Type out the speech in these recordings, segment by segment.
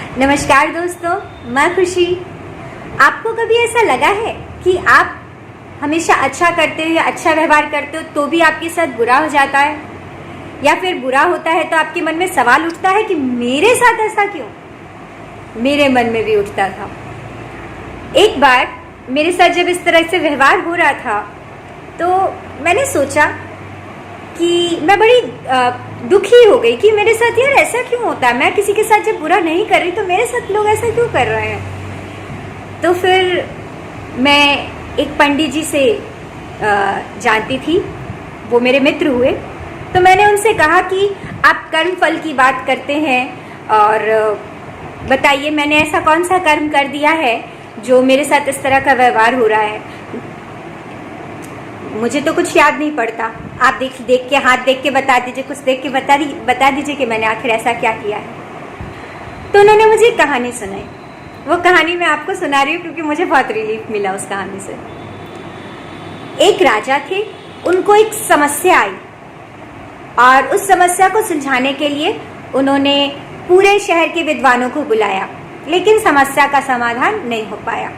नमस्कार दोस्तों, मैं खुशी। आपको कभी ऐसा लगा है कि आप हमेशा अच्छा करते हो या अच्छा व्यवहार करते हो तो भी आपके साथ बुरा हो जाता है, या फिर बुरा होता है तो आपके मन में सवाल उठता है कि मेरे साथ ऐसा क्यों? मेरे मन में भी उठता था। एक बार मेरे साथ जब इस तरह से व्यवहार हो रहा था तो मैंने सोचा कि मैं बड़ी दुखी हो गई कि मेरे साथ यार ऐसा क्यों होता है। मैं किसी के साथ जब बुरा नहीं कर रही तो मेरे साथ लोग ऐसा क्यों कर रहे हैं। तो फिर मैं एक पंडित जी से जानती थी, वो मेरे मित्र हुए। तो मैंने उनसे कहा कि आप कर्म फल की बात करते हैं और बताइए मैंने ऐसा कौन सा कर्म कर दिया है जो मेरे साथ इस तरह का व्यवहार हो रहा है। मुझे तो कुछ याद नहीं पड़ता, आप देख के हाथ देख के बता दीजिए, कुछ देख के बता दीजिए कि मैंने आखिर ऐसा क्या किया है। तो उन्होंने मुझे कहानी सुनाई। वो कहानी मैं आपको सुना रही हूँ क्योंकि मुझे बहुत रिलीफ मिला उस कहानी से। एक राजा थे, उनको एक समस्या आई और उस समस्या को सुलझाने के लिए उन्होंने पूरे शहर के विद्वानों को बुलाया, लेकिन समस्या का समाधान नहीं हो पाया।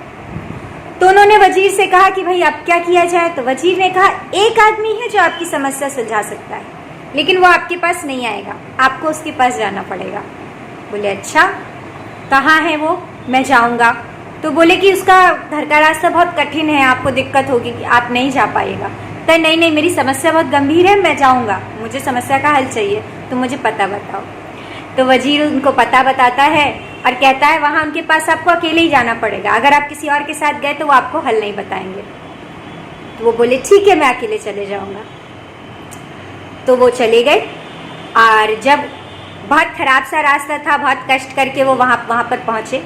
तो उन्होंने वजीर से कहा कि भाई अब क्या किया जाए। तो वजीर ने कहा एक आदमी है जो आपकी समस्या सुलझा सकता है, लेकिन वो आपके पास नहीं आएगा, आपको उसके पास जाना पड़ेगा। बोले अच्छा, कहाँ है वो, मैं जाऊंगा। तो बोले कि उसका घर का रास्ता बहुत कठिन है, आपको दिक्कत होगी, कि आप नहीं जा पाएगा। तो नहीं, मेरी समस्या बहुत गंभीर है, मैं जाऊंगा, मुझे समस्या का हल चाहिए, तो मुझे पता बताओ। तो वजीर उनको पता बताता है और कहता है वहां उनके पास आपको अकेले ही जाना पड़ेगा, अगर आप किसी और के साथ गए तो वो आपको हल नहीं बताएंगे। तो वो बोले ठीक है, मैं अकेले चले जाऊंगा। तो वो चले गए और जब बहुत खराब सा रास्ता था, बहुत कष्ट करके वो वहां पर पहुंचे।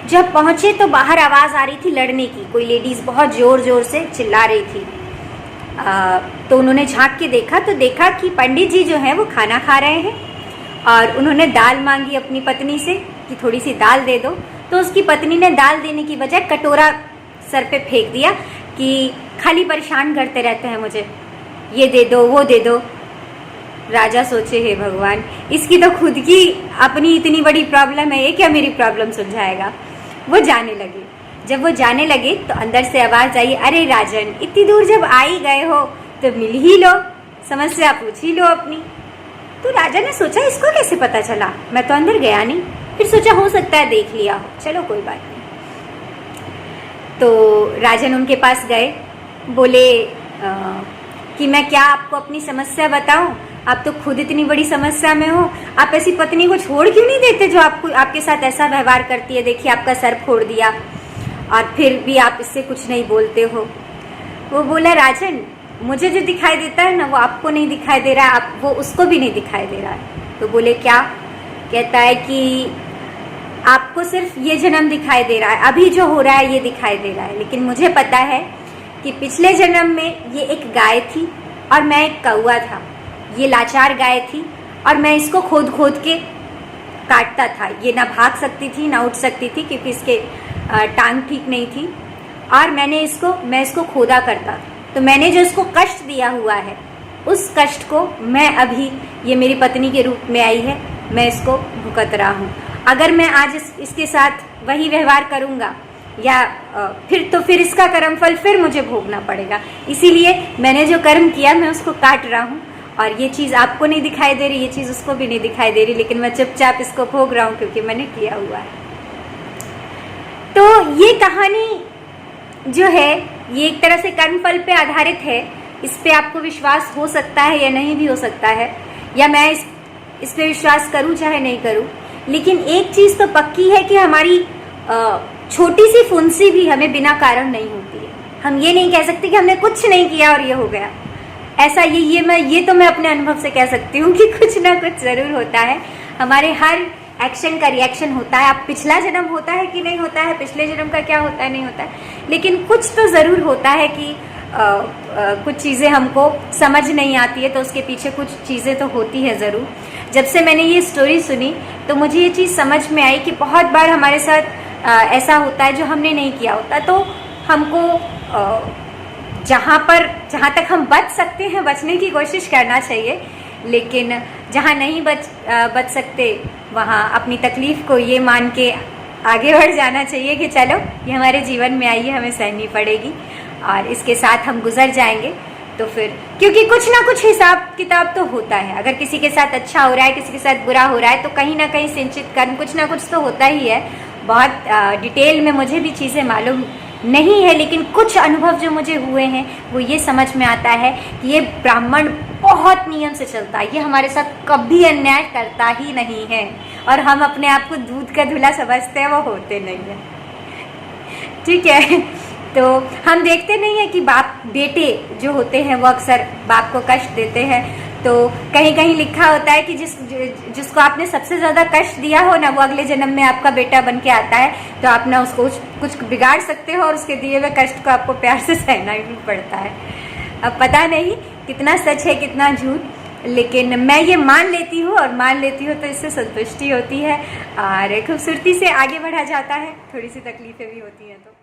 जब पहुंचे तो बाहर आवाज आ रही थी लड़ने की, कोई लेडीज बहुत जोर जोर से चिल्ला रही थी। तो उन्होंने झांक के देखा तो देखा कि पंडित जी जो है वो खाना खा रहे हैं और उन्होंने दाल मांगी अपनी पत्नी से कि थोड़ी सी दाल दे दो। तो उसकी पत्नी ने दाल देने की बजाय कटोरा सर पे फेंक दिया कि खाली परेशान करते रहते हैं मुझे, ये दे दो वो दे दो। राजा सोचे हे भगवान, इसकी तो खुद की अपनी इतनी बड़ी प्रॉब्लम है, ये क्या मेरी प्रॉब्लम सुलझाएगा। वो जाने लगे। जब वो जाने लगे तो अंदर से आवाज आई, अरे राजन, इतनी दूर जब आ ही गए हो तो मिल ही लो, समस्या पूछ ही लो अपनी। तो राजा ने सोचा इसको कैसे पता चला, मैं तो अंदर गया नहीं। फिर सोचा हो सकता है देख लिया हो, चलो कोई बात नहीं। तो राजन उनके पास गए, बोले कि मैं क्या आपको अपनी समस्या बताऊं, आप तो खुद इतनी बड़ी समस्या में हो, आप ऐसी पत्नी को छोड़ क्यों नहीं देते जो आपके साथ ऐसा व्यवहार करती है, देखिए आपका सर फोड़ दिया और फिर भी आप इससे कुछ नहीं बोलते हो। वो बोला राजन, मुझे जो दिखाई देता है ना वो आपको नहीं दिखाई दे रहा है, आप वो उसको भी नहीं दिखाई दे रहा है। तो बोले क्या? कहता है कि आपको सिर्फ ये जन्म दिखाई दे रहा है, अभी जो हो रहा है ये दिखाई दे रहा है, लेकिन मुझे पता है कि पिछले जन्म में ये एक गाय थी और मैं एक कौवा था। ये लाचार गाय थी और मैं इसको खोद खोद के काटता था। ये ना भाग सकती थी ना उठ सकती थी क्योंकि इसके टांग ठीक नहीं थी, और मैं इसको खोदा करता। तो मैंने जो इसको कष्ट दिया हुआ है उस कष्ट को मैं अभी, ये मेरी पत्नी के रूप में आई है, मैं इसको भुगत रहा हूँ। अगर मैं आज इसके साथ वही व्यवहार करूँगा या फिर इसका कर्मफल फिर मुझे भोगना पड़ेगा। इसीलिए मैंने जो कर्म किया मैं उसको काट रहा हूँ, और ये चीज़ आपको नहीं दिखाई दे रही, ये चीज़ उसको भी नहीं दिखाई दे रही, लेकिन मैं चुपचाप इसको भोग रहा हूँ क्योंकि मैंने किया हुआ है। तो ये कहानी जो है ये एक तरह से कर्मफल पे आधारित है। इस पे आपको विश्वास हो सकता है या नहीं भी हो सकता है, या मैं इस पे विश्वास करूं चाहे नहीं करूं, लेकिन एक चीज तो पक्की है कि हमारी छोटी सी फुंसी भी हमें बिना कारण नहीं होती है। हम ये नहीं कह सकते कि हमने कुछ नहीं किया और ये हो गया। ऐसा ये तो मैं अपने अनुभव से कह सकती हूँ कि कुछ ना कुछ जरूर होता है। हमारे हर एक्शन का रिएक्शन होता है। अब पिछला जन्म होता है कि नहीं होता है, पिछले जन्म का क्या होता है नहीं होता है, लेकिन कुछ तो जरूर होता है कि कुछ चीज़ें हमको समझ नहीं आती है, तो उसके पीछे कुछ चीज़ें तो होती है ज़रूर। जब से मैंने ये स्टोरी सुनी तो मुझे ये चीज़ समझ में आई कि बहुत बार हमारे साथ ऐसा होता है जो हमने नहीं किया होता। तो हमको जहाँ तक हम बच सकते हैं बचने की कोशिश करना चाहिए, लेकिन जहाँ नहीं बच सकते वहाँ अपनी तकलीफ़ को ये मान के आगे बढ़ जाना चाहिए कि चलो ये हमारे जीवन में आई है, हमें सहनी पड़ेगी और इसके साथ हम गुजर जाएंगे। तो फिर क्योंकि कुछ ना कुछ हिसाब किताब तो होता है, अगर किसी के साथ अच्छा हो रहा है, किसी के साथ बुरा हो रहा है, तो कहीं ना कहीं सिंचित कर्म कुछ ना कुछ तो होता ही है। बहुत डिटेल में मुझे भी चीज़ें मालूम नहीं है, लेकिन कुछ अनुभव जो मुझे हुए हैं वो ये समझ में आता है कि ये ब्राह्मण बहुत नियम से चलता है, ये हमारे साथ कभी अन्याय करता ही नहीं है और हम अपने आप को दूध का धुला समझते हैं, वो होते नहीं है। ठीक है, तो हम देखते नहीं है कि बाप बेटे जो होते हैं वो अक्सर बाप को कष्ट देते हैं। तो कहीं कहीं लिखा होता है कि जिसको आपने सबसे ज़्यादा कष्ट दिया हो ना, वो अगले जन्म में आपका बेटा बन के आता है, तो आप ना उसको कुछ बिगाड़ सकते हो और उसके दिए हुए कष्ट को आपको प्यार से सहना भी पड़ता है। अब पता नहीं कितना सच है कितना झूठ, लेकिन मैं ये मान लेती हूँ और मान लेती हूँ तो इससे संतुष्टि होती है और खूबसूरती से आगे बढ़ा जाता है। थोड़ी सी तकलीफें भी होती हैं तो